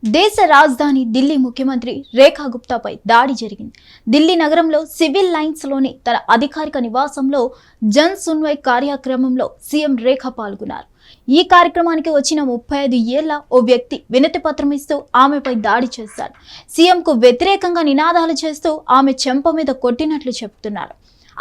దేశ రాజధాని ఢిల్లీ ముఖ్యమంత్రి రేఖా గుప్తాపై దాడి జరిగింది. ఢిల్లీ నగరంలో సివిల్ లైన్స్లోని తన అధికారిక నివాసంలో జన్ సున్వయ్ కార్యక్రమంలో సీఎం రేఖా పాల్గొన్నారు. ఈ కార్యక్రమానికి వచ్చిన 35 ఏళ్ల ఓ వ్యక్తి వినతి పత్రం ఇస్తూ ఆమెపై దాడి చేశారు. సీఎంకు వ్యతిరేకంగా నినాదాలు చేస్తూ ఆమె చెంప మీద కొట్టినట్లు చెప్తున్నారు.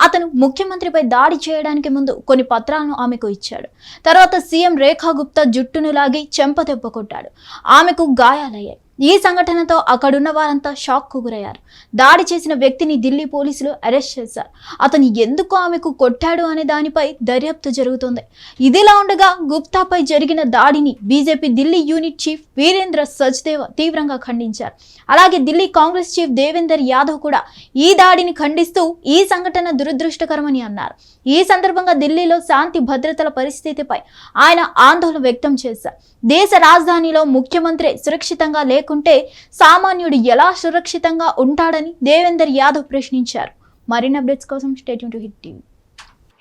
అతను ముఖ్యమంత్రిపై దాడి చేయడానికి ముందు కొన్ని పత్రాలను ఆమెకు ఇచ్చాడు. తర్వాత సీఎం రేఖా గుప్తా జుట్టును లాగి చెంప దెబ్బ కొట్టాడు. ఆమెకు గాయాలయ్యాయి. ఈ సంఘటనతో అక్కడున్న వారంతా షాక్కు గురయ్యారు. దాడి చేసిన వ్యక్తిని ఢిల్లీ పోలీసులు అరెస్ట్ చేశారు. అతను ఎందుకు ఆమెకు కొట్టాడు అనే దానిపై దర్యాప్తు జరుగుతోంది. ఇదిలా ఉండగా గుప్తాపై జరిగిన దాడిని BJP Delhi unit chief Virendra Sachdeva తీవ్రంగా ఖండించారు. అలాగే ఢిల్లీ కాంగ్రెస్ చీఫ్ దేవేందర్ యాదవ్ కూడా ఈ దాడిని ఖండిస్తూ ఈ సంఘటన దురదృష్టకరమని అన్నారు. ఈ సందర్భంగా ఢిల్లీలో శాంతి భద్రతల పరిస్థితిపై ఆయన ఆందోళన వ్యక్తం చేశారు. దేశ రాజధానిలో ముఖ్యమంత్రి సురక్షితంగా లేకుంటే సామాన్యుడు ఎలా సురక్షితంగా ఉంటాడని దేవేందర్ యాదవ్ ప్రశ్నించారు. మరిన్ని అప్డేట్స్ కోసం stay tune to Hit TV.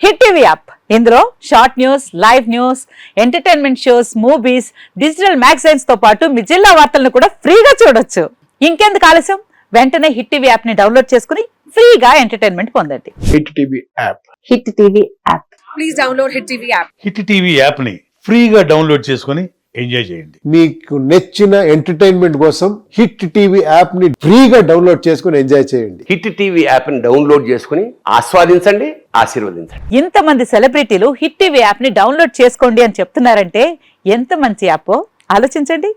Hit TV app ఇందులో short news, live news, entertainment shows, movies, digital magazines తో పాటు మీ జిల్లా వార్తలను కూడా ఫ్రీగా చూడొచ్చు. ఇంకెందుకు ఆలస్యం, వెంటనే హిట్ టీవీ యాప్ ని డౌన్లోడ్ చేసుకుని ఫ్రీగా ఎంటర్టైన్మెంట్ పొందండి. Hit TV app. Hit TV app. Please download hit TV app. Hit TV app ని ఫ్రీగా డౌన్లోడ్ చేసుకుని ఎంజాయ్ చేయండి. మీకు నచ్చిన ఎంటర్టైన్మెంట్ కోసం హిట్ టీవీ యాప్ ని ఫ్రీగా డౌన్లోడ్ చేసుకుని ఎంజాయ్ చేయండి. హిట్ టీవీ యాప్ ని డౌన్లోడ్ చేసుకుని ఆస్వాదించండి, ఆశీర్వదించండి. ఇంతమంది సెలబ్రిటీలు హిట్ టీవీ యాప్ ని డౌన్లోడ్ చేసుకోండి అని చెప్తున్నారంటే ఎంత మంచి యాప్ ఆలోచించండి.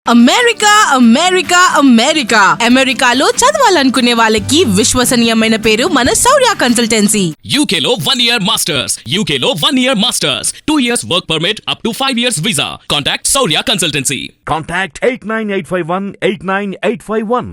అమెరికా అమెరికా అమెరికా అమెరికాలో చదవాలనుకునే వాళ్ళకి విశ్వసనీయమైన పేరు మన శౌర్య కన్సల్టెన్సీ. UK లో 1 year masters. UK లో 1 year masters. 2 years work permit up to 5 years visa. Contact Saurya Consultancy. Contact 89851 89851.